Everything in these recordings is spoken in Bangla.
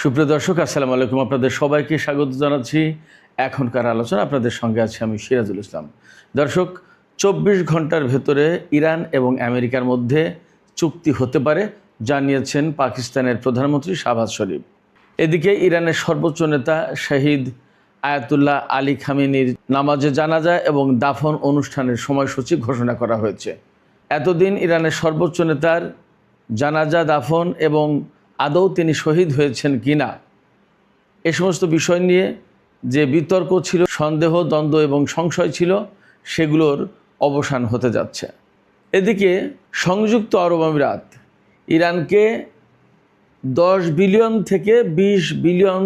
সুপ্রিয় দর্শক, আসসালামু আলাইকুম। আপনাদের সবাইকে স্বাগত জানাচ্ছি এখনকার আলোচনা। আপনাদের সঙ্গে আছি আমি সিরাজুল ইসলাম। দর্শক, 24 ঘন্টার ভেতরে ইরান এবং আমেরিকার মধ্যে চুক্তি হতে পারে জানিয়েছেন পাকিস্তানের প্রধানমন্ত্রী শাহবাজ শরীফ। এদিকে ইরানের সর্বোচ্চ নেতা শহীদ আয়াতুল্লাহ আলী খামেনির নামাজে জানাজা এবং দাফন অনুষ্ঠানের সময়সূচি ঘোষণা করা হয়েছে। এতদিন ইরানের সর্বোচ্চ নেতার জানাজা, দাফন এবং আদৌ তিনি শহীদ হয়েছেন কিনা এ সমস্ত বিষয় নিয়ে যে বিতর্ক ছিল, সন্দেহ, দ্বন্দ্ব এবং সংশয় ছিল, সেগুলোর অবসান হতে যাচ্ছে। এদিকে সংযুক্ত আরব আমিরাত ইরানকে 10 বিলিয়ন থেকে 20 বিলিয়ন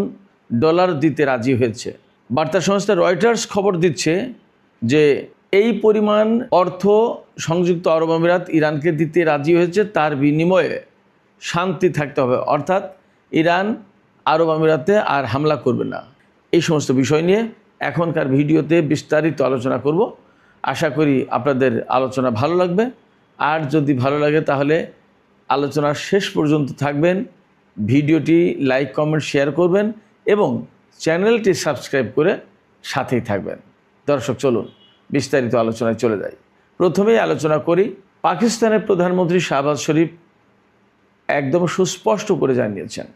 ডলার দিতে রাজি হয়েছে। বার্তা সংস্থা রয়টার্স খবর দিচ্ছে যে এই পরিমাণ অর্থ সংযুক্ত আরব আমিরাত ইরানকে দিতে রাজি হয়েছে, তার বিনিময়ে শান্তি থাকতে হবে, অর্থাৎ ইরান আরব আমিরাতে আর হামলা করবে না। এই সমস্ত বিষয় নিয়ে এখনকার ভিডিওতে বিস্তারিত আলোচনা করব। আশা করি আপনাদের আলোচনা ভালো লাগবে। আর যদি ভালো লাগে তাহলে আলোচনার শেষ পর্যন্ত থাকবেন, ভিডিওটি লাইক, কমেন্ট, শেয়ার করবেন এবং চ্যানেলটি সাবস্ক্রাইব করে সাথেই থাকবেন। দর্শক, চলুন বিস্তারিত আলোচনায় চলে যাই। প্রথমেই আলোচনা করি, পাকিস্তানের প্রধানমন্ত্রী শাহবাজ শরীফ একদম সুস্পষ্ট করে জানিয়েছেন,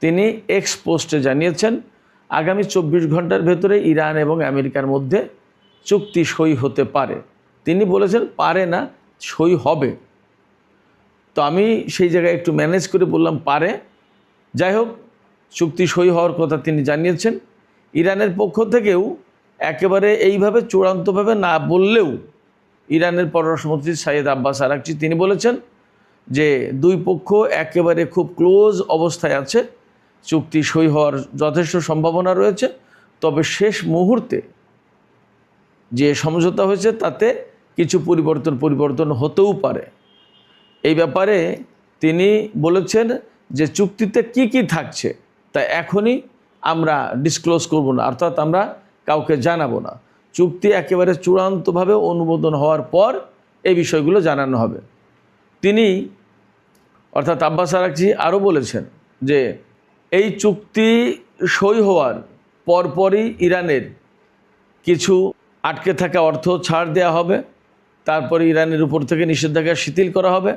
তিনি এক্স পোস্টে জানিয়েছেন আগামী 24 ঘন্টার ভেতরে ইরান এবং আমেরিকার মধ্যে চুক্তি সই হতে পারে। তিনি বলেছেন পারে না, সই হবে। তো আমি সেই জায়গায় একটু ম্যানেজ করে বললাম পারে। যাই হোক, চুক্তি সই হওয়ার কথা তিনি জানিয়েছেন। ইরানের পক্ষ থেকেও একেবারে এইভাবে চূড়ান্তভাবে না বললেও ইরানের পররাষ্ট্রমন্ত্রী সাইয়েদ আব্বাস আরাকচি তিনি বলেছেন যে দুই পক্ষ একেবারে খুব ক্লোজ অবস্থায় আছে, চুক্তি সই হওয়ার যথেষ্ট সম্ভাবনা রয়েছে। তবে শেষ মুহূর্তে যে সমঝোতা হয়েছে তাতে কিছু পরিবর্তন হতেও পারে। এই ব্যাপারে তিনি বলেছেন যে চুক্তিতে কি কি থাকছে তা এখনই আমরা ডিসক্লোজ করব না, অর্থাৎ আমরা কাউকে জানাবো না। চুক্তি একেবারে চূড়ান্তভাবে অনুমোদন হওয়ার পর এই বিষয়গুলো জানানো হবে। তিনি অর্থাৎ আব্বাস আরাকচি আরও বলেছেন যে এই চুক্তি সই হওয়ার পরপরই ইরানের কিছু আটকে থাকা অর্থ ছাড় দেওয়া হবে, তারপরে ইরানের উপর থেকে নিষেধাজ্ঞা শিথিল করা হবে।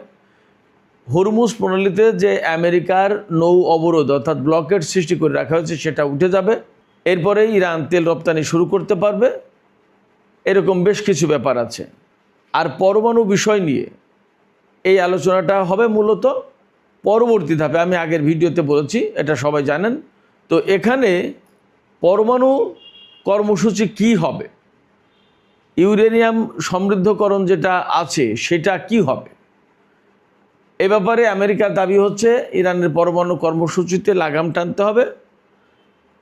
হরমুজ প্রণালীতে যে আমেরিকার নৌ অবরোধ অর্থাৎ ব্লকেট সৃষ্টি করে রাখা হয়েছে সেটা উঠে যাবে। এরপরে ইরান তেল রপ্তানি শুরু করতে পারবে। এরকম বেশ কিছু ব্যাপার আছে। আর পরমাণু বিষয় নিয়ে এই আলোচনাটা হবে মূলত পরবর্তী ধাপে। আমি আগের ভিডিওতে বলেছি, এটা সবাই জানেন। তো এখানে পরমাণু কর্মসূচি কি হবে, ইউরেনিয়াম সমৃদ্ধকরণ যেটা আছে সেটা কি হবে, এ ব্যাপারে আমেরিকার দাবি হচ্ছে ইরানের পরমাণু কর্মসূচিতে লাগাম টানতে হবে।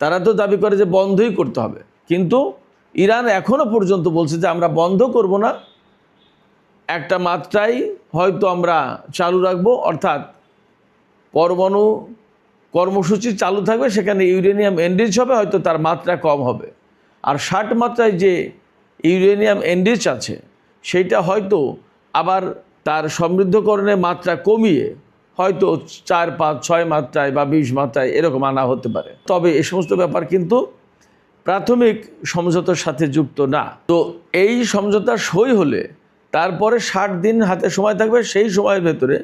তারা তো দাবি করে যে বন্ধই করতে হবে, কিন্তু ইরান এখনও পর্যন্ত বলছে যে আমরা বন্ধ করব না, একটা মাত্রায় হয়তো আমরা চালু রাখবো, অর্থাৎ পরমাণু কর্মসূচি চালু থাকবে, সেখানে ইউরেনিয়াম এনরিচ হবে, হয়তো তার মাত্রা কম হবে। আর 60 মাত্রায় যে ইউরেনিয়াম এনরিচ আছে সেইটা হয়তো আবার তার সমৃদ্ধকরণের মাত্রা কমিয়ে হয়তো 4, 5, 6 মাত্রায় বা 20 মাত্রায় এরকম আনা হতে পারে। তবে এ সমস্ত ব্যাপার কিন্তু প্রাথমিক সমঝোতার সাথে যুক্ত না। তো এই সমঝোতা সই হলে তারপরে 60 দিন হাতে সময় থাকবে, সেই সময়ের ভেতরে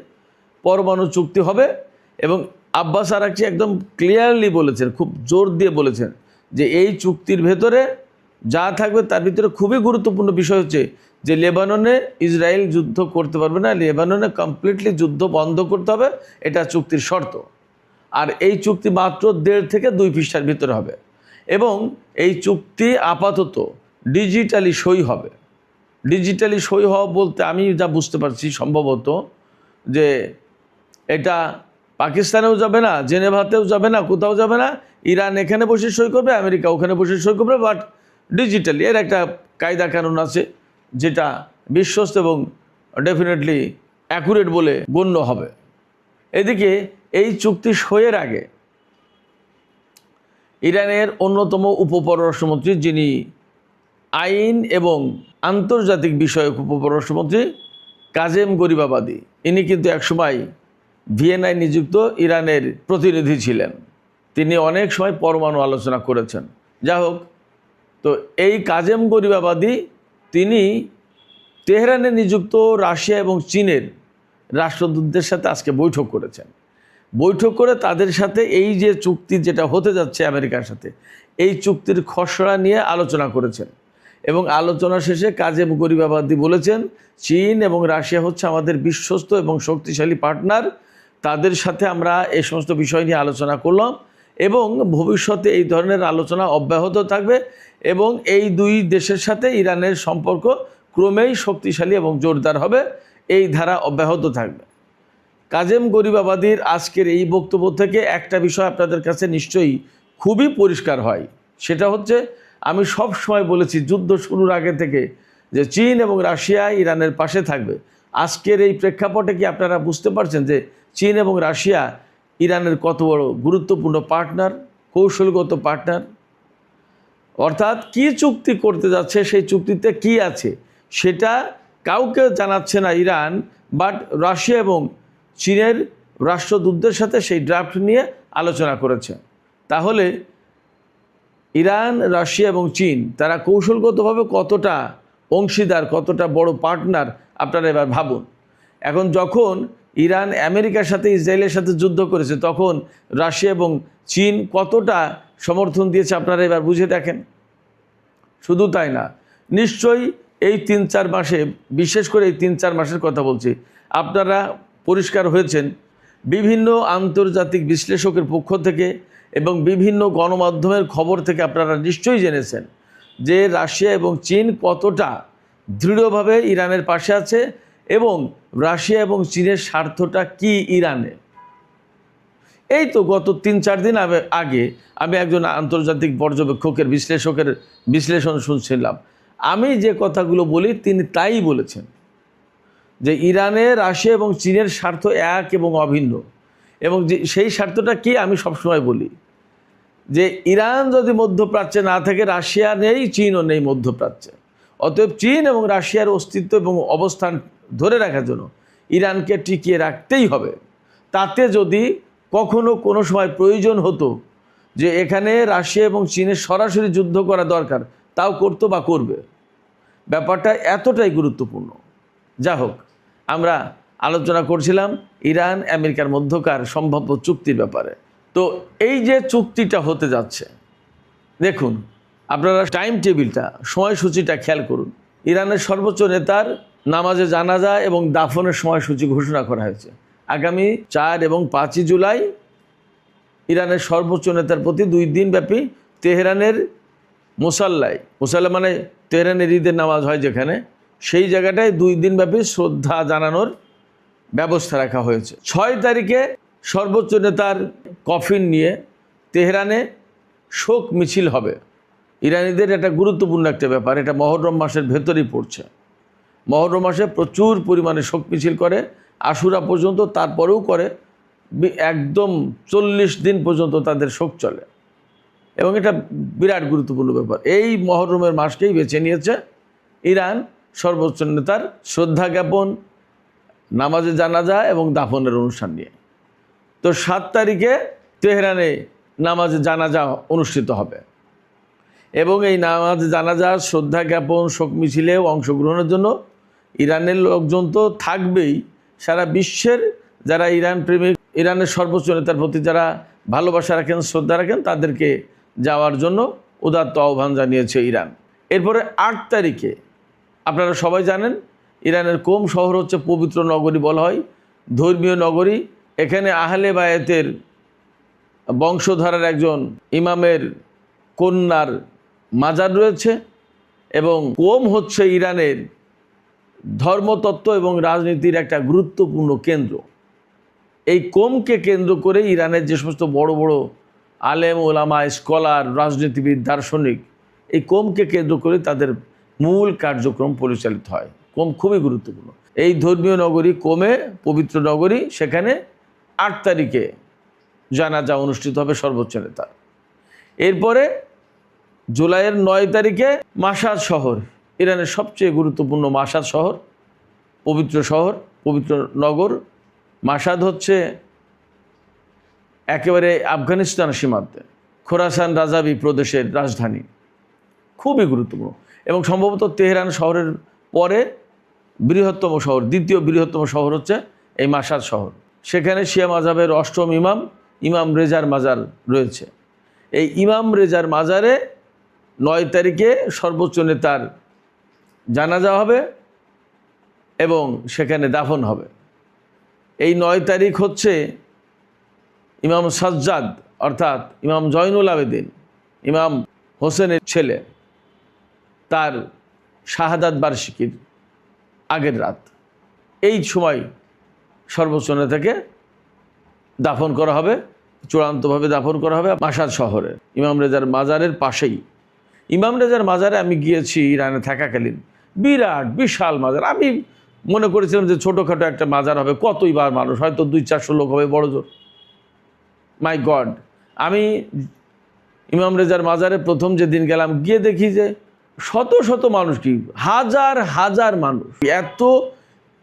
পরমাণু চুক্তি হবে। এবং আব্বাস আরাকচি একদম ক্লিয়ারলি বলেছেন, খুব জোর দিয়ে বলেছেন যে এই চুক্তির ভেতরে যা থাকবে তার ভিতরে খুবই গুরুত্বপূর্ণ বিষয় হচ্ছে যে লেবাননে ইসরায়েল যুদ্ধ করতে পারবে না, লেবাননে কমপ্লিটলি যুদ্ধ বন্ধ করতে হবে, এটা চুক্তির শর্ত। আর এই চুক্তি মাত্র 1.5 থেকে 2 পৃষ্ঠার ভিতরে হবে এবং এই চুক্তি আপাতত ডিজিটালি সই হবে। ডিজিটালি সই হওয়া বলতে আমি যা বুঝতে পারছি সম্ভবত যে এটা পাকিস্তানেও যাবে না, জেনেভাতেও যাবে না, কোথাও যাবে না। ইরান এখানে বসে সই করবে, আমেরিকা ওখানে বসে সই করবে, বাট ডিজিটালি। এর একটা কায়দা কানুন আছে যেটা বিশ্বস্ত এবং ডেফিনেটলি অ্যাকুরেট বলে গণ্য হবে। এদিকে এই চুক্তি সইয়ের আগে ইরানের অন্যতম উপপররাষ্ট্রমন্ত্রী, যিনি আইন এবং আন্তর্জাতিক বিষয়ক উপপররাষ্ট্রমন্ত্রী কাজেম গরিবাবাদি, ইনি কিন্তু একসময় ভিয়েনায় নিযুক্ত ইরানের প্রতিনিধি ছিলেন। তিনি অনেক সময় পরমাণু আলোচনা করেছেন। যাই হোক, তো এই কাজেম গরিবাবাদী তিনি তেহরানে নিযুক্ত রাশিয়া এবং চীনের রাষ্ট্রদূতদের সাথে আজকে বৈঠক করেছেন। বৈঠক করে তাদের সাথে এই যে চুক্তি যেটা হতে যাচ্ছে আমেরিকার সাথে, এই চুক্তির খসড়া নিয়ে আলোচনা করেছেন। এবং আলোচনা শেষে কাজেম গরিবাবাদী বলেছেন, চীন এবং রাশিয়া হচ্ছে আমাদের বিশ্বস্ত এবং শক্তিশালী পার্টনার। তাদের সাথে আমরা এই সমস্ত বিষয় নিয়ে আলোচনা করলাম এবং ভবিষ্যতে এই ধরনের আলোচনা অব্যাহত থাকবে এবং এই দুই দেশের সাথে ইরানের সম্পর্ক ক্রমেই শক্তিশালী এবং জোরদার হবে, এই ধারা অব্যাহত থাকবে। কাজেম গরিবাবাদীর আজকের এই বক্তব্য থেকে একটা বিষয় আপনাদের কাছে নিশ্চয়ই খুবই পরিষ্কার হয়, সেটা হচ্ছে আমি সব সময় বলেছি যুদ্ধ শুরুর আগে থেকে যে চীন এবং রাশিয়া ইরানের পাশে থাকবে। আজকের এই প্রেক্ষাপটে কি আপনারা বুঝতে পারছেন যে চীন এবং রাশিয়া ইরানের কত বড় গুরুত্বপূর্ণ পার্টনার, কৌশলগত পার্টনার? অর্থাৎ কি চুক্তি করতে যাচ্ছে, সেই চুক্তিতে কি আছে সেটা কাউকে জানাচ্ছে না ইরান, বাট রাশিয়া এবং চীনের রাষ্ট্রদূতদের সাথে সেই ড্রাফট নিয়ে আলোচনা করেছে। তাহলে ইরান, রাশিয়া এবং চীন তারা কৌশলগতভাবে কতটা অংশীদার, কতটা বড় পার্টনার আপনারা এবার ভাবুন। এখন যখন ইরান আমেরিকার সাথে ইসরায়েলের সাথে যুদ্ধ করেছে, তখন রাশিয়া এবং চীন কতটা সমর্থন দিয়েছে আপনারা এবার বুঝে দেখেন। শুধু তাই না, নিশ্চয়ই এই 3-4 মাসে, বিশেষ করে এই 3-4 মাসের কথা বলছি, আপনারা পরিষ্কার হয়েছেন বিভিন্ন আন্তর্জাতিক বিশ্লেষকের পক্ষ থেকে এবং বিভিন্ন গণমাধ্যমের খবর থেকে আপনারা নিশ্চয়ই জেনেছেন যে রাশিয়া এবং চীন কতটা দৃঢ়ভাবে ইরানের পাশে আছে এবং রাশিয়া এবং চীনের স্বার্থটা কি ইরানে। এই তো গত 3-4 দিন আগে আমি একজন আন্তর্জাতিক পর্যবেক্ষকের বিশ্লেষণ শুনছিলাম। আমি যে কথাগুলো বলি তিনি তাই বলেছেন যে ইরানে রাশিয়া এবং চীনের স্বার্থ এক এবং অভিন্ন, এবং যে সেই স্বার্থটা কি আমি সবসময় বলি যে ইরান যদি মধ্যপ্রাচ্যে না থাকে, রাশিয়া নেই, চীনও নেই মধ্যপ্রাচ্যে। অতএব চীন এবং রাশিয়ার অস্তিত্ব এবং অবস্থান ধরে রাখার জন্য ইরানকে টিকিয়ে রাখতেই হবে। তাতে যদি কখনো কোনো সময় প্রয়োজন হতো যে এখানে রাশিয়া এবং চীনের সরাসরি যুদ্ধ করা দরকার, তাও করতো বা করবে। ব্যাপারটা এতটাই গুরুত্বপূর্ণ। যা হোক, আমরা আলোচনা করছিলাম ইরান আমেরিকার মধ্যকার সম্ভাব্য চুক্তির ব্যাপারে। তো এই যে চুক্তিটা হতে যাচ্ছে, দেখুন আপনারা টাইম টেবিলটা, সময়সূচিটা খেয়াল করুন। ইরানের সর্বোচ্চ নেতার নামাজে জানাজা এবং দাফনের সময়সূচি ঘোষণা করা হয়েছে। আগামী 4 এবং 5 জুলাই ইরানের সর্বোচ্চ নেতার প্রতি 2 দিনব্যাপী তেহরানের মুসাল্লা মানে তেহরানের ঈদের নামাজ হয় যেখানে, সেই জায়গাটায় 2 দিনব্যাপী শ্রদ্ধা জানানোর ব্যবস্থা রাখা হয়েছে। 6 তারিখে সর্বোচ্চ নেতার কফিন নিয়ে তেহরানে শোক মিছিল হবে। ইরানিদের এটা গুরুত্বপূর্ণ একটা ব্যাপার, এটা মহরম মাসের ভেতরেই পড়ছে। মহরম মাসে প্রচুর পরিমাণে শোক মিছিল করে, আশুরা পর্যন্ত, তারপরেও করে, একদম 40 দিন পর্যন্ত তাদের শোক চলে এবং এটা বিরাট গুরুত্বপূর্ণ ব্যাপার। এই মহরমের মাসকেই বেছে নিয়েছে ইরান সর্বোচ্চ নেতার শ্রদ্ধা জ্ঞাপন, নামাজে জানাজা এবং দাফনের অনুষ্ঠান নিয়ে। তো 7 তারিখে তেহরানে নামাজে জানাজা অনুষ্ঠিত হবে এবং এই নামাজে জানাজা, শ্রদ্ধা জ্ঞাপন, শোক মিছিলেও অংশগ্রহণের জন্য ইরানের লোকজন তো থাকবেই, সারা বিশ্বের যারা ইরান প্রেমিক, ইরানের সর্বোচ্চ নেতার প্রতি যারা ভালোবাসা রাখেন, শ্রদ্ধা রাখেন, তাদেরকে যাওয়ার জন্য উদাত্ত আহ্বান জানিয়েছে ইরান। এরপরে 8 তারিখে আপনারা সবাই জানেন ইরানের কোম শহর হচ্ছে পবিত্র নগরী বলা হয়, ধর্মীয় নগরী। এখানে আহলে বায়াতের বংশধারার একজন ইমামের কন্যার মাজার রয়েছে এবং কোম হচ্ছে ইরানের ধর্মতত্ত্ব এবং রাজনীতির একটা গুরুত্বপূর্ণ কেন্দ্র। এই কোমকে কেন্দ্র করে ইরানের যে সমস্ত বড় বড় আলেম, ওলামা, স্কলার, রাজনীতিবিদ, দার্শনিক, এই কোমকে কেন্দ্র করে তাদের মূল কার্যক্রম পরিচালিত হয়। কোম খুবই গুরুত্বপূর্ণ। এই ধর্মীয় নগরী কোমে, পবিত্র নগরী, সেখানে 8 তারিখে জানাজা অনুষ্ঠিত হবে সর্বোচ্চ নেতার। এরপরে জুলাইয়ের 9 তারিখে মাশহাদ শহর, ইরানের সবচেয়ে গুরুত্বপূর্ণ মাশহাদ শহর, পবিত্র শহর, পবিত্র নগর। মাশহাদ হচ্ছে একেবারে আফগানিস্তান সীমান্তে, খোরাসান রাজাবি প্রদেশের রাজধানী, খুবই গুরুত্বপূর্ণ এবং সম্ভবত তেহরান শহরের পরে বৃহত্তম শহর, দ্বিতীয় বৃহত্তম শহর হচ্ছে এই মাশহাদ শহর। সেখানে শিয়া মাযহাবের অষ্টম ইমাম ইমাম রেজার মাজার রয়েছে। এই ইমাম রেজার মাজারে 9 তারিখে সর্বোচ্চ নেতার জানাজা হবে এবং সেখানে দাফন হবে। এই 9 তারিখ হচ্ছে ইমাম সাজ্জাদ অর্থাৎ ইমাম জয়নুল আবেদিন, ইমাম হোসেনের ছেলে, তার শাহাদাত বার্ষিকীর আগের রাত। এই সময় সর্বোচ্চ নেতাকে দাফন করা হবে, চূড়ান্তভাবে দাফন করা হবে মাশহাদ শহরে ইমাম রেজার মাজারের পাশেই। ইমাম রেজার মাজারে আমি গিয়েছি ইরানে থাকাকালীন, বিরাট বিশাল মাজার। আমি মনে করেছিলাম যে ছোটোখাটো একটা মাজার হবে, কতই বার মানুষ, হয়তো 200-400 লোক হবে, বড় জোর। মাই গড, আমি ইমাম রেজার মাজারে প্রথম যেদিন গেলাম, গিয়ে দেখি যে শত শত মানুষ, কি হাজার হাজার মানুষ। এত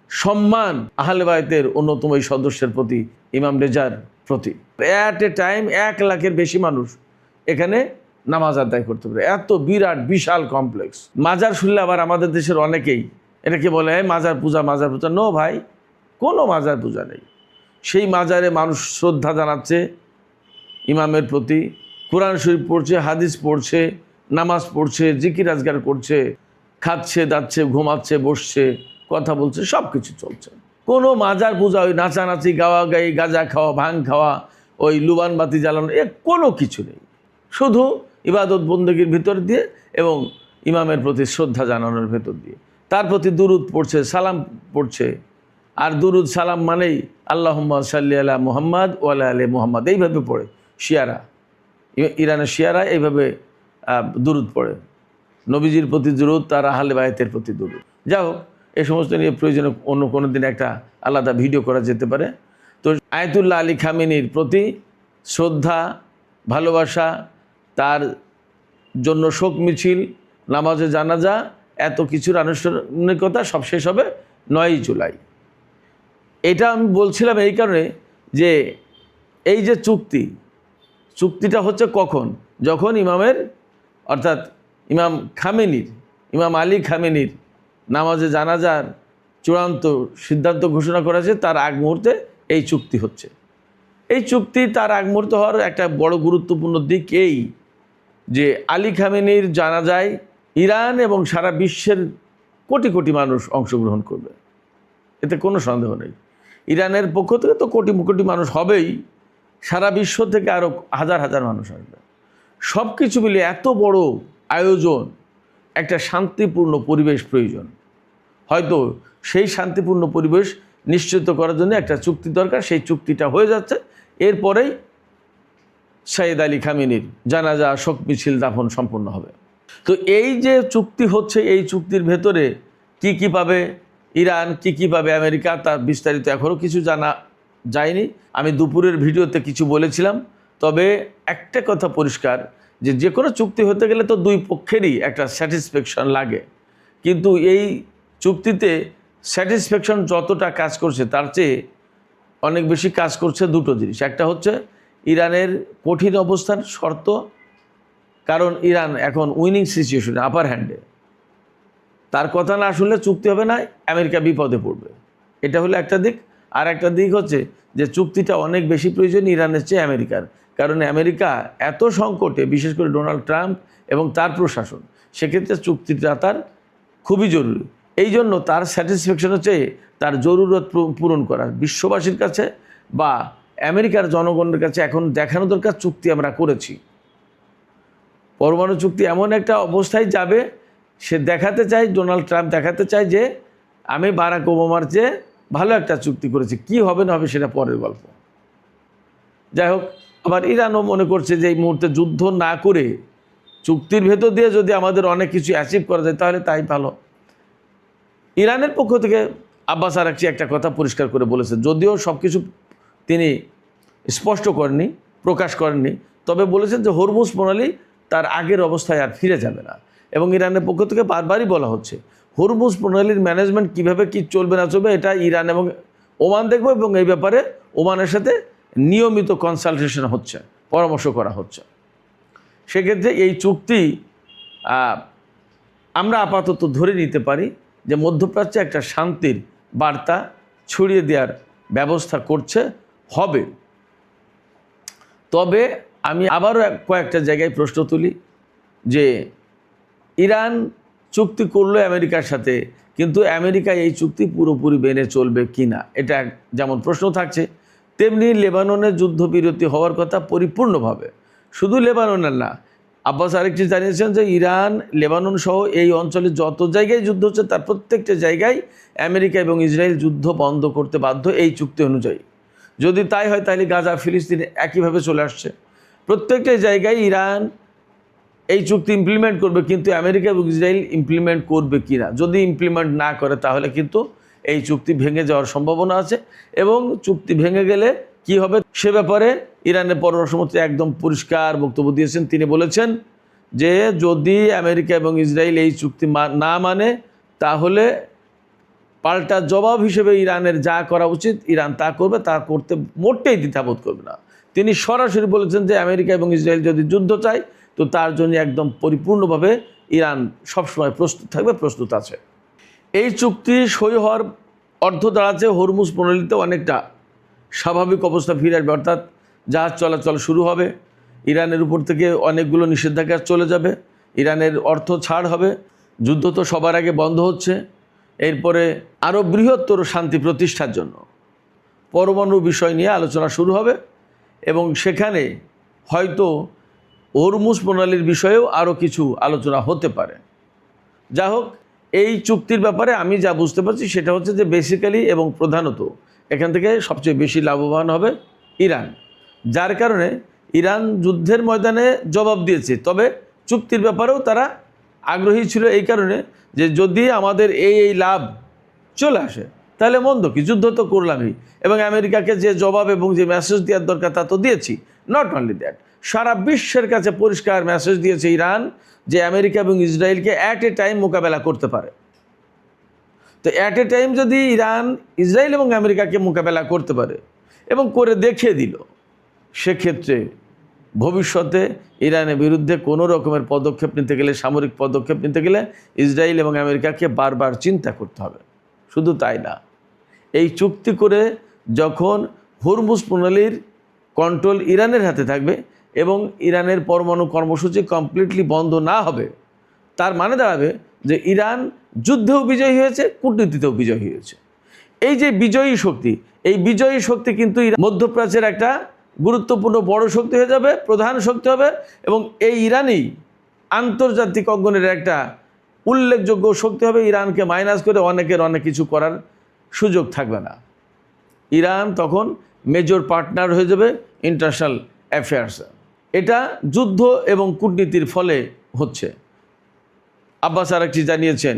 সম্মান আহলে বায়তের অন্যতম এই সদস্যের প্রতি, ইমাম রেজার প্রতি। অ্যাট এ টাইম 1 লাখের বেশি মানুষ এখানে নামাজ আদায় করতে পারে। এত বিরাট বিশাল কমপ্লেক্স। মাজার শুনলে আবার আমাদের দেশের অনেকেই এটাকে বলে মাজার পূজা, মাজার পূজা। নো ভাই, কোনো মাজার পূজা নেই। সেই মাজারে মানুষ শ্রদ্ধা জানাচ্ছে ইমামের প্রতি, কোরআন শরীফ পড়ছে, হাদিস পড়ছে, নামাজ পড়ছে, জিকির আজগার করছে, খাচ্ছে, দাচ্ছে, ঘুমাচ্ছে, বসছে, কথা বলছে, সব কিছু চলছে। কোনো মাজার পূজা, ওই নাচানাচি, গাওয়া গাই, গাঁজা খাওয়া, ভাং খাওয়া, ওই লুবান বাতি জ্বালানো, কোনো কিছু নেই। শুধু ইবাদত বন্দেগীর ভিতর দিয়ে এবং ইমামের প্রতি শ্রদ্ধা জানানোর ভেতর দিয়ে তার প্রতি দুরুদ পড়ছে, সালাম পড়ছে। আর দুরুদ সালাম মানেই আল্লাহুম্মা সাল্লি আলা মুহাম্মাদ ওয়া আলা আলি মুহাম্মাদ, এইভাবে পড়ে শিয়ারা, ইরানের শিয়ারা এইভাবে দুরুদ পড়ে। নবীজির প্রতি দুরুদ, তার আহলে বায়তের প্রতি দুরুদ। যাই হোক, এই সমস্ত নিয়ে প্রয়োজনে অন্য কোনো দিন একটা আলাদা ভিডিও করা যেতে পারে। তো আয়াতুল্লাহ আলী খামেনির প্রতি শ্রদ্ধা, ভালোবাসা, তার জন্য শোক মিছিল, নামাজে জানাজা, এত কিছুর আনুষ্ঠানিকতা সব শেষ হবে 9 জুলাই। এটা আমি বলছিলাম এই কারণে যে এই যে চুক্তিটা হচ্ছে কখন, যখন ইমামের অর্থাৎ ইমাম খামেনির, ইমাম আলী খামেনির নামাজে জানাজার চূড়ান্ত সিদ্ধান্ত ঘোষণা করা হয়েছে, তার আগ মুহূর্তে এই চুক্তি হচ্ছে। এই চুক্তি তার আগ মুহূর্তে হওয়ার একটা বড় গুরুত্বপূর্ণ দিক এই যে আলী খামেনির জানাজায় ইরান এবং সারা বিশ্বের কোটি কোটি মানুষ অংশগ্রহণ করবে, এতে কোনো সন্দেহ নেই। ইরানের পক্ষ থেকে তো কোটি কোটি মানুষ হবেই, সারা বিশ্ব থেকে আরও হাজার হাজার মানুষ আসবে। সব কিছু মিলে এত বড় আয়োজন, একটা শান্তিপূর্ণ পরিবেশ প্রয়োজন। হয়তো সেই শান্তিপূর্ণ পরিবেশ নিশ্চিত করার জন্য একটা চুক্তি দরকার। সেই চুক্তিটা হয়ে যাচ্ছে, এরপরেই সাইয়েদ আলী খামেনির জানাজা, শোক মিছিল, দাফন সম্পন্ন হবে। তো এই যে চুক্তি হচ্ছে, এই চুক্তির ভেতরে কি কি পাবে ইরান, কি কি পাবে আমেরিকা, তার বিস্তারিত এখনও কিছু জানা যায়নি। আমি দুপুরের ভিডিওতে কিছু বলেছিলাম। তবে একটা কথা পরিষ্কার, যে কোনো চুক্তি হতে গেলে তো দুই পক্ষেরই একটা স্যাটিসফ্যাকশন লাগে। কিন্তু এই চুক্তিতে স্যাটিসফ্যাকশন যতটা কাজ করছে, তার চেয়ে অনেক বেশি কাজ করছে দুটো জিনিস। একটা হচ্ছে ইরানের কঠিন অবস্থান, শর্ত, কারণ ইরান এখন উইনিং সিচুয়েশনে, আপার হ্যান্ডে। তার কথা না শুনলে চুক্তি হবে না, আমেরিকা বিপদে পড়বে। এটা হলো একটা দিক। আর একটা দিক হচ্ছে যে চুক্তিটা অনেক বেশি প্রয়োজন ইরানের চেয়ে আমেরিকার, কারণ আমেরিকা এত সংকটে, বিশেষ করে ডোনাল্ড ট্রাম্প এবং তার প্রশাসন, সেক্ষেত্রে চুক্তিটা তার খুবই জরুরি। এই জন্য তার স্যাটিসফ্যাকশনের চেয়ে তার জরুরত পূরণ করার বিশ্ববাসীর কাছে বা আমেরিকার জনগণের কাছে এখন দেখানো দরকার চুক্তি আমরা করেছি। পরমাণু চুক্তি এমন একটা অবস্থায় যাবে, সে দেখাতে চায়, ডোনাল্ড ট্রাম্প দেখাতে চায় যে আমি বারাক ওবামার চেয়ে ভালো একটা চুক্তি করেছি। কি হবে না হবে সেটা পরের গল্প। যাই হোক, আবার ইরানও মনে করছে যে এই মুহূর্তে যুদ্ধ না করে চুক্তির ভেতর দিয়ে যদি আমাদের অনেক কিছু অ্যাচিভ করা যায় তাহলে তাই ভালো। ইরানের পক্ষ থেকে আব্বাস আরাকচি একটা কথা পরিষ্কার করে বলেছেন, যদিও সব কিছু তিনি স্পষ্ট করেননি, প্রকাশ করেননি, তবে বলেছেন যে হরমুজ প্রণালী তার আগের অবস্থায় আর ফিরে যাবে না। এবং ইরানের পক্ষ থেকে বারবারই বলা হচ্ছে হরমুজ প্রণালীর ম্যানেজমেন্ট কীভাবে কী চলবে না চলবে, এটা ইরান এবং ওমান দেখবে, এবং এই ব্যাপারে ওমানের সাথে নিয়মিত কনসালটেশন হচ্ছে, পরামর্শ করা হচ্ছে। সেক্ষেত্রে এই চুক্তি আমরা আপাতত ধরে নিতে পারি যে মধ্যপ্রাচ্যে একটা শান্তির বার্তা ছড়িয়ে দেওয়ার ব্যবস্থা করছে, হবে। তবে আমি আবারও কয়েকটা জায়গায় প্রশ্ন তুলি যে ইরান চুক্তি করলো আমেরিকার সাথে, কিন্তু আমেরিকা এই চুক্তি পুরোপুরি মেনে চলবে কি না, এটা যেমন প্রশ্ন থাকছে, তেমনি লেবাননের যুদ্ধবিরতি হওয়ার কথা পরিপূর্ণভাবে। শুধু লেবাননের না, আব্বাস আরেকটি জানিয়েছেন যে ইরান, লেবানন সহ এই অঞ্চলে যত জায়গায় যুদ্ধ হচ্ছে তার প্রত্যেকটা জায়গায় আমেরিকা এবং ইসরায়েল যুদ্ধ বন্ধ করতে বাধ্য এই চুক্তি অনুযায়ী। যদি তাই হয় তাহলে গাজা, ফিলিস্তিন একইভাবে চলে আসছে। প্রত্যেকটা জায়গায় ইরান এই চুক্তি ইমপ্লিমেন্ট করবে, কিন্তু আমেরিকা এবং ইসরায়েল ইমপ্লিমেন্ট করবে কি না। যদি ইমপ্লিমেন্ট না করে তাহলে কিন্তু এই চুক্তি ভেঙে যাওয়ার সম্ভাবনা আছে, এবং চুক্তি ভেঙে গেলে কি হবে সে ব্যাপারে ইরানের পররাষ্ট্রমন্ত্রী একদম পরিষ্কার বক্তব্য দিয়েছেন। তিনি বলেছেন যে যদি আমেরিকা এবং ইসরায়েল এই চুক্তি না মানে তাহলে পাল্টা জবাব হিসেবে ইরানের যা করা উচিত ইরান তা করবে, তা করতে মোটেই দ্বিধাবোধ করবে না। তিনি সরাসরি বলেছেন যে আমেরিকা এবং ইসরায়েল যদি যুদ্ধ চায় তো তার জন্য একদম পরিপূর্ণভাবে ইরান সবসময় প্রস্তুত থাকবে, প্রস্তুত আছে। এই চুক্তি সই হওয়ার অর্থ দাঁড়াচ্ছে হরমুজ প্রণালীতে অনেকটা স্বাভাবিক অবস্থা ফিরে আসবে, অর্থাৎ জাহাজ চলাচল শুরু হবে, ইরানের উপর থেকে অনেকগুলো নিষেধাজ্ঞা চলে যাবে, ইরানের অর্থ ছাড় হবে, যুদ্ধ তো সবার আগে বন্ধ হচ্ছে। এরপরে আরও বৃহত্তর শান্তি প্রতিষ্ঠার জন্য পরমাণু বিষয় নিয়ে আলোচনা শুরু হবে, এবং সেখানে হয়তো হরমুজ প্রণালীর বিষয়েও আরও কিছু আলোচনা হতে পারে। যা হোক, এই চুক্তির ব্যাপারে আমি যা বুঝতে পারছি সেটা হচ্ছে যে বেসিক্যালি এবং প্রধানত এখান থেকে সবচেয়ে বেশি লাভবান হবে ইরান, যার কারণে ইরান যুদ্ধের ময়দানে জবাব দিয়েছে। তবে চুক্তির ব্যাপারেও তারা আগ্রহী ছিল এই কারণে যে যদি আমাদের এই লাভ চলে আসে তাহলে মন্দ কি, যুদ্ধ তো করলামই, এবং আমেরিকাকে যে জবাব এবং যে মেসেজ দেওয়ার দরকার তা তো দিয়েছি। নট অনলি দ্যাট, সারা বিশ্বের কাছে পরিষ্কার মেসেজ দিয়েছে ইরান যে আমেরিকা এবং ইসরায়েলকে অ্যাট এ টাইম মোকাবেলা করতে পারে। তো অ্যাট এ টাইম যদি ইরান, ইসরায়েল এবং আমেরিকাকে মোকাবেলা করতে পারে এবং করে দেখিয়ে দিল, সেক্ষেত্রে ভবিষ্যতে ইরানের বিরুদ্ধে কোনো রকমের পদক্ষেপ নিতে গেলে, সামরিক পদক্ষেপ নিতে গেলে ইসরায়েল এবং আমেরিকাকে বারবার চিন্তা করতে হবে। শুধু তাই না, এই চুক্তি করে যখন হরমুজ প্রণালীর কন্ট্রোল ইরানের হাতে থাকবে এবং ইরানের পরমাণু কর্মসূচি কমপ্লিটলি বন্ধ না হবে, তার মানে দাঁড়াবে যে ইরান যুদ্ধেও বিজয়ী হয়েছে, কূটনীতিতেও বিজয়ী হয়েছে। এই যে বিজয়ী শক্তি, এই বিজয়ী শক্তি কিন্তু মধ্যপ্রাচ্যের একটা গুরুত্বপূর্ণ বড় শক্তি হয়ে যাবে, প্রধান শক্তি হবে, এবং এই ইরানই আন্তর্জাতিক অঙ্গনের একটা উল্লেখযোগ্য শক্তি হবে। ইরানকে মাইনাস করে অনেকের অনেক কিছু করার সুযোগ থাকবে না। ইরান তখন মেজর পার্টনার হয়ে যাবে ইন্টারন্যাশনাল অ্যাফেয়ার্সে। এটা যুদ্ধ এবং কূটনীতির ফলে হচ্ছে। আব্বাস আরাকচি জানিয়েছেন,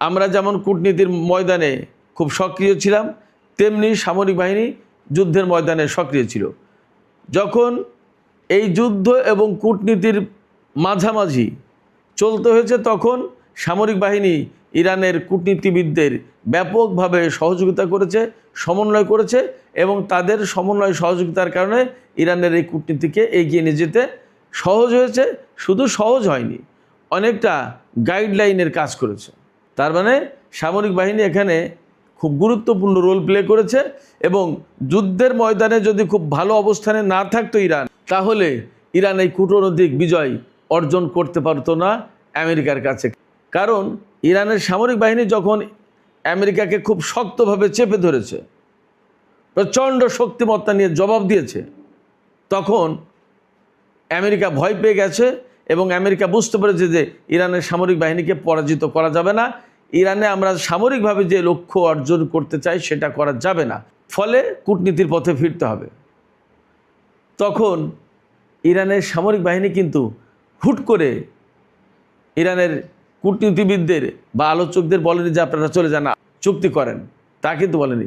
আমরা যেমন কূটনীতির ময়দানে খুব সক্রিয় ছিলাম, তেমনি সামরিক বাহিনী যুদ্ধের ময়দানে সক্রিয় ছিল। যখন এই যুদ্ধ এবং কূটনীতির মাঝামাঝি চলতে হয়েছে তখন সামরিক বাহিনী ইরানের কূটনীতিবিদদের ব্যাপকভাবে সহযোগিতা করেছে, সমন্বয় করেছে, এবং তাদের সমন্বয় সহযোগিতার কারণে ইরানের এই কূটনীতিকে এগিয়ে নিয়ে যেতে সহজ হয়েছে। শুধু সহজ হয়নি, অনেকটা গাইডলাইনের কাজ করেছে। তার মানে সামরিক বাহিনী এখানে খুব গুরুত্বপূর্ণ রোল প্লে করেছে, এবং যুদ্ধের ময়দানে যদি খুব ভালো অবস্থানে না থাকতো ইরান, তাহলে ইরান এই কূটনৈতিক বিজয় অর্জন করতে পারতো না আমেরিকার কাছে। কারণ ইরানের সামরিক বাহিনী যখন আমেরিকাকে খুব শক্তভাবে চেপে ধরেছে, প্রচণ্ড শক্তিমত্তা নিয়ে জবাব দিয়েছে, তখন আমেরিকা ভয় পেয়ে গেছে, এবং আমেরিকা বুঝতে পেরেছে যে ইরানের সামরিক বাহিনীকে পরাজিত করা যাবে না। ইরানে আমরা সামরিকভাবে যে লক্ষ্য অর্জন করতে চাই সেটা করা যাবে না, ফলে কূটনীতির পথে ফিরতে হবে। তখন ইরানের সামরিক বাহিনী কিন্তু হুট করে ইরানের কূটনীতিবিদদের বা আলোচকদের বলেনি যে আপনারা চলে যান, চুক্তি করেন, তা কিন্তু বলেনি।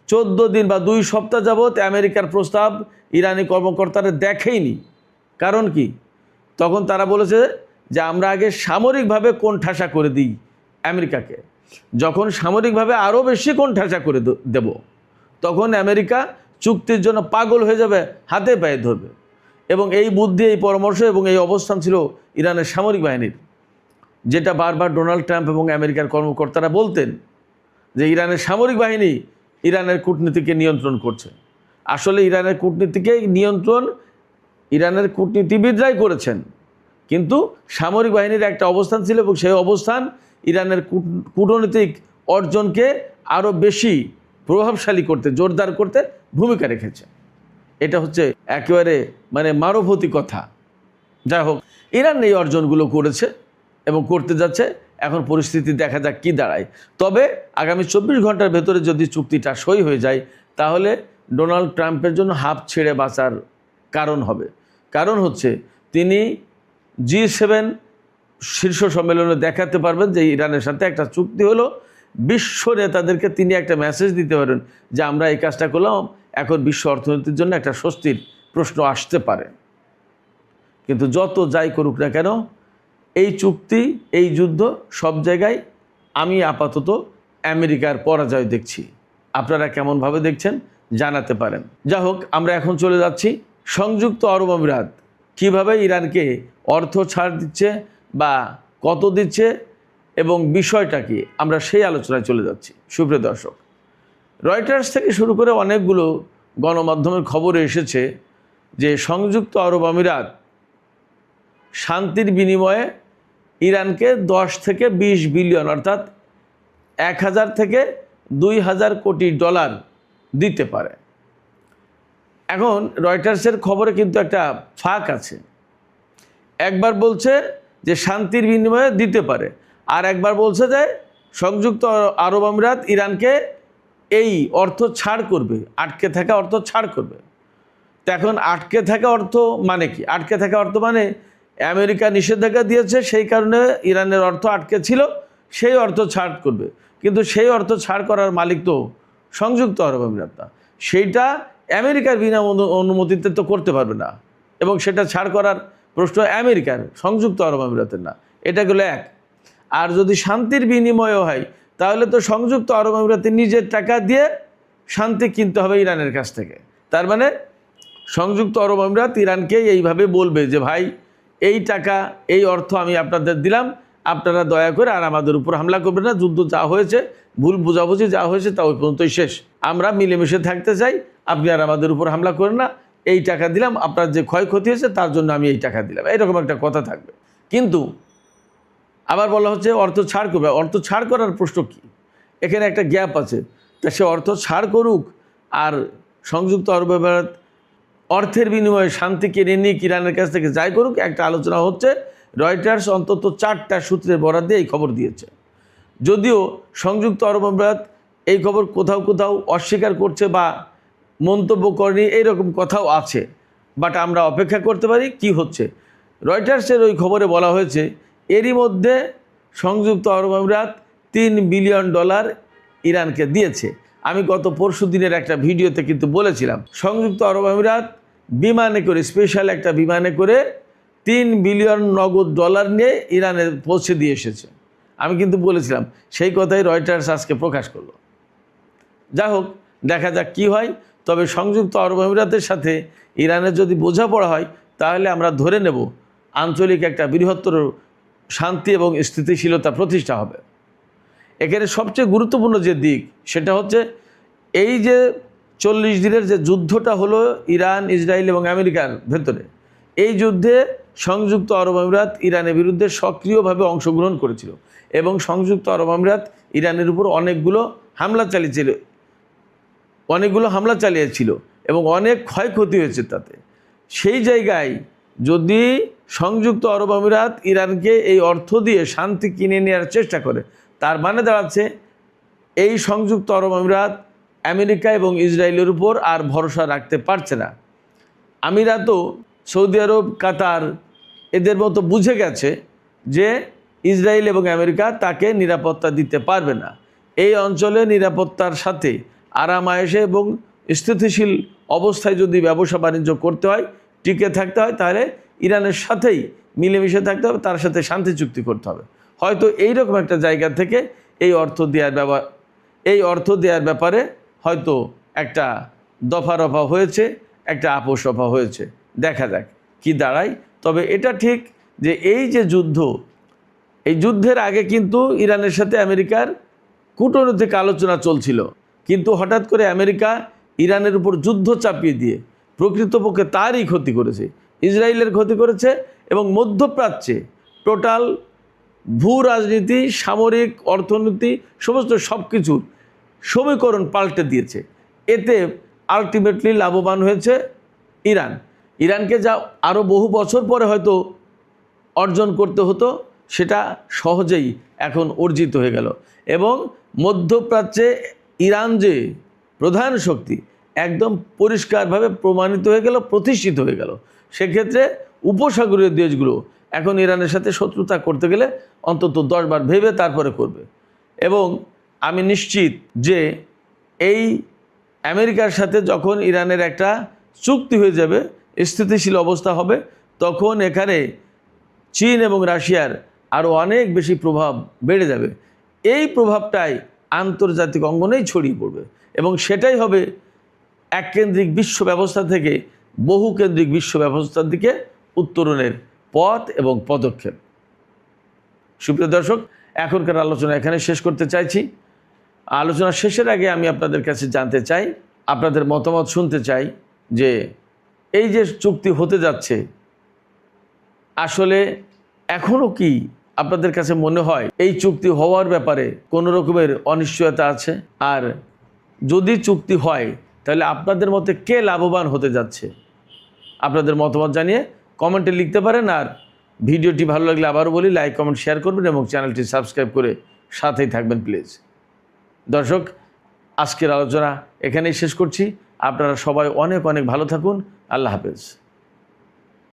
14 দিন বা 2 সপ্তাহ যাবৎ আমেরিকার প্রস্তাব ইরানি কর্মকর্তারা দেখেইনি। কারণ কি? তখন তারা বলেছে যে আমরা আগে সামরিকভাবে কোণঠাসা করে দিই আমেরিকাকে। যখন সামরিকভাবে আরও বেশি কোণঠাসা করে দেব, তখন আমেরিকা চুক্তির জন্য পাগল হয়ে যাবে, হাতে পায়ে ধরবে। এবং এই বুদ্ধি, এই পরামর্শ এবং এই অবস্থান ছিল ইরানের সামরিক বাহিনীর, যেটা বারবার ডোনাল্ড ট্রাম্প এবং আমেরিকার কর্মকর্তারা বলতেন যে ইরানের সামরিক বাহিনী ইরানের কূটনীতিকে নিয়ন্ত্রণ করছে। আসলে ইরানের কূটনীতিকে নিয়ন্ত্রণ ইরানের কূটনীতিবিদরাই করেছেন, কিন্তু সামরিক বাহিনীর একটা অবস্থান ছিল এবং সেই অবস্থান ইরানের কূটনৈতিক অর্জনকে আরও বেশি প্রভাবশালী করতে, জোরদার করতে ভূমিকা রেখেছে। এটা হচ্ছে একেবারে মানবতী কথা। যাই হোক, ইরান এই অর্জনগুলো করেছে এবং করতে যাচ্ছে। এখন পরিস্থিতি দেখা যাক কী দাঁড়ায়। তবে আগামী 24 ঘন্টার ভেতরে যদি চুক্তিটা সই হয়ে যায়, তাহলে ডোনাল্ড ট্রাম্পের জন্য হাঁপ ছেড়ে বাঁচার কারণ হবে। কারণ হচ্ছে তিনি G7 শীর্ষ সম্মেলনে দেখাতে পারবেন যে ইরানের সাথে একটা চুক্তি হলো। বিশ্ব নেতাদেরকে তিনি একটা মেসেজ দিতে পারেন যে আমরা এই কাজটা করলাম, এখন বিশ্ব অর্থনীতির জন্য একটা স্বস্তির প্রশ্ন আসতে পারে। কিন্তু যত যাই করুক না কেন, এই চুক্তি, এই যুদ্ধ সব জায়গায় আমি আপাতত আমেরিকার পরাজয় দেখছি। আপনারা কেমনভাবে দেখছেন জানাতে পারেন। যা হোক, আমরা এখন চলে যাচ্ছি সংযুক্ত আরব আমিরাত কীভাবে ইরানকে অর্থ ছাড় দিচ্ছে বা কত দিচ্ছে এবং বিষয়টা কি, আমরা সেই আলোচনায় চলে যাচ্ছি। সুপ্রিয় দর্শক, রয়টার্স থেকে শুরু করে অনেকগুলো গণমাধ্যমের খবরে এসেছে যে সংযুক্ত আরব আমিরাত শান্তির বিনিময়ে ইরানকে 10 থেকে 20 বিলিয়ন অর্থাৎ 1000 থেকে 2000 কোটি ডলার দিতে পারে। এখন রয়টার্সের খবরে কিন্তু একটা ফাঁক আছে। একবার বলছে যে শান্তির বিনিময়ে দিতে পারে, আর একবার বলছে যে সংযুক্ত আরব আমিরাত ইরানকে এই অর্থ ছাড় করবে, আটকে থাকা অর্থ ছাড় করবে। তো এখন আটকে থাকা অর্থ মানে কি? আটকে থাকা অর্থ মানে আমেরিকা নিষেধাজ্ঞা দিয়েছে, সেই কারণে ইরানের অর্থ আটকে ছিল, সেই অর্থ ছাড় করবে। কিন্তু সেই অর্থ ছাড় করার মালিক তো সংযুক্ত আরব আমিরাত না, সেইটা আমেরিকার বিনা অনুমতিতে তো করতে পারবে না, এবং সেটা ছাড় করার প্রশ্ন আমেরিকার, সংযুক্ত আরব আমিরাতের না। এটা গেলো এক। আর যদি শান্তির বিনিময়ও হয়, তাহলে তো সংযুক্ত আরব আমিরাতে নিজের টাকা দিয়ে শান্তি কিনতে হবে ইরানের কাছ থেকে। তার মানে সংযুক্ত আরব আমিরাত ইরানকে এইভাবে বলবে যে ভাই, এই টাকা, এই অর্থ আমি আপনাদের দিলাম, আপনারা দয়া করে আর আমাদের উপর হামলা করবেন না। যুদ্ধ যা হয়েছে, ভুল বোঝাবুঝি যা হয়েছে তা ওই পর্যন্তই শেষ। আমরা মিলেমিশে থাকতে চাই, আপনি আর আমাদের উপর হামলা করেন না। এই টাকা দিলাম, আপনার যে ক্ষয়ক্ষতি হয়েছে তার জন্য আমি এই টাকা দিলাম, এরকম একটা কথা থাকবে। কিন্তু আবার বলা হচ্ছে অর্থ ছাড় করবে। অর্থ ছাড় করার প্রশ্ন কী? এখানে একটা গ্যাপ আছে। তা সে অর্থ ছাড় করুক আর সংযুক্ত আরব আমিরাত অর্থের বিনিময়ে শান্তি কিনে নিক ইরানের কাছ থেকে, যাই করুক, একটা আলোচনা হচ্ছে। রয়টার্স অন্তত 4টা সূত্রের বরাদ দিয়ে এই খবর দিয়েছে। যদিও সংযুক্ত আরব আমিরাত এই খবর কোথাও কোথাও অস্বীকার করছে বা মন্তব্য করেনি, এইরকম কথাও আছে। বাট আমরা অপেক্ষা করতে পারি কি হচ্ছে। রয়টার্সের ওই খবরে বলা হয়েছে এরই মধ্যে সংযুক্ত আরব আমিরাত $3 বিলিয়ন ইরানকে দিয়েছে। আমি গত পরশু দিনের একটা ভিডিওতে কিন্তু বলেছিলাম সংযুক্ত আরব আমিরাত বিমানে করে, স্পেশাল একটা বিমানে করে $3 বিলিয়ন নগদ নিয়ে ইরানে পৌঁছে দিয়ে এসেছে। আমি কিন্তু বলেছিলাম, সেই কথাই রয়টার্স আজকে প্রকাশ করলো। যা হোক, দেখা যাক কী হয়। তবে সংযুক্ত আরব আমিরাতের সাথে ইরানের যদি বোঝাপড়া হয়, তাহলে আমরা ধরে নেব আঞ্চলিক একটা বৃহত্তর শান্তি এবং স্থিতিশীলতা প্রতিষ্ঠা হবে। এখানে সবচেয়ে গুরুত্বপূর্ণ যে দিক, সেটা হচ্ছে এই যে 40 দিনের যে যুদ্ধটা হলো ইরান, ইসরায়েল এবং আমেরিকার ভেতরে, এই যুদ্ধে সংযুক্ত আরব আমিরাত ইরানের বিরুদ্ধে সক্রিয়ভাবে অংশগ্রহণ করেছিল এবং সংযুক্ত আরব আমিরাত ইরানের উপর অনেকগুলো হামলা চালিয়েছিল এবং অনেক ক্ষয়ক্ষতি হয়েছে তাতে। সেই জায়গায় যদি সংযুক্ত আরব আমিরাত ইরানকে এই অর্থ দিয়ে শান্তি কিনে নেওয়ার চেষ্টা করে, তার মানে দাঁড়াচ্ছে এই সংযুক্ত আরব আমিরাত আমেরিকা এবং ইসরায়েলের উপর আর ভরসা রাখতে পারছে না। আমিরাতও, সৌদি আরব, কাতার এদের মতো বুঝে গেছে যে ইসরায়েল এবং আমেরিকা তাকে নিরাপত্তা দিতে পারবে না। এই অঞ্চলে নিরাপত্তার সাথে আরাম আয়েশে এবং স্থিতিশীল অবস্থায় যদি ব্যবসা বাণিজ্য করতে হয়, টিকে থাকতে হয়, তাহলে ইরানের সাথেই মিলেমিশে থাকতে হবে, তার সাথে শান্তি চুক্তি করতে হবে। হয়তো এইরকম একটা জায়গা থেকে এই অর্থ দেওয়ার ব্যাপারে হয়তো একটা দফা রফা হয়েছে, একটা আপোষ রফা হয়েছে, দেখা যাক কি দাঁড়ায়। তবে এটা ঠিক যে এই যে যুদ্ধ, এই যুদ্ধের আগে কিন্তু ইরানের সাথে আমেরিকার কূটনৈতিক আলোচনা চলছিল, কিন্তু হঠাৎ করে আমেরিকা ইরানের উপর যুদ্ধ চাপিয়ে দিয়ে প্রকৃতপক্ষে তারই ক্ষতি করেছে, ইসরায়েলের ক্ষতি করেছে এবং মধ্যপ্রাচ্যে টোটাল ভূ রাজনীতি, সামরিক, অর্থনীতি, সমস্ত সব কিছুর সমীকরণ পাল্টে দিয়েছে। এতে আলটিমেটলি লাভবান হয়েছে ইরান। ইরানকে যা আরও বহু বছর পরে হয়তো অর্জন করতে হতো, সেটা সহজেই এখন অর্জিত হয়ে গেল এবং মধ্যপ্রাচ্যে ইরান যে প্রধান শক্তি একদম পরিষ্কারভাবে প্রমাণিত হয়ে গেল, প্রতিষ্ঠিত হয়ে গেল। সেক্ষেত্রে উপসাগরীয় দেশগুলো এখন ইরানের সাথে শত্রুতা করতে গেলে অন্তত 10 বার ভেবে তারপরে করবে। এবং আমি নিশ্চিত যে এই আমেরিকার সাথে যখন ইরানের একটা চুক্তি হয়ে যাবে, স্থিতিশীল অবস্থা হবে, তখন এখানে চীন এবং রাশিয়ার আরও অনেক বেশি প্রভাব বেড়ে যাবে। এই প্রভাবটাই আন্তর্জাতিক অঙ্গনেই ছড়িয়ে পড়বে এবং সেটাই হবে এককেন্দ্রিক বিশ্ব ব্যবস্থা থেকে বহুকেন্দ্রিক বিশ্ব ব্যবস্থার দিকে উত্তরণের পথ এবং পদক্ষেপ। সুপ্রিয় দর্শক, এখনকার আলোচনা এখানে শেষ করতে চাইছি। আলোচনা শেষের আগে আমি আপনাদের কাছে জানতে চাই, আপনাদের মতামত শুনতে চাই যে এই যে চুক্তি হতে যাচ্ছে, আসলে এখনও কি আপনাদের কাছে মনে হয় এই চুক্তি হওয়ার ব্যাপারে কোনো রকমের অনিশ্চয়তা আছে? আর যদি চুক্তি হয় তাহলে আপনাদের মতে কে লাভবান হতে যাচ্ছে? আপনাদের মতামত জানিয়ে কমেন্টে লিখতে পারেন। আর ভিডিওটি ভালো লাগলে আবারও বলি, লাইক, কমেন্ট, শেয়ার করবেন এবং চ্যানেলটি সাবস্ক্রাইব করে সাথেই থাকবেন প্লিজ। দর্শক, আজকের আলোচনা এখানেই শেষ করছি। আপনারা সবাই অনেক অনেক ভালো থাকুন। আল্লাহ হাফেজ।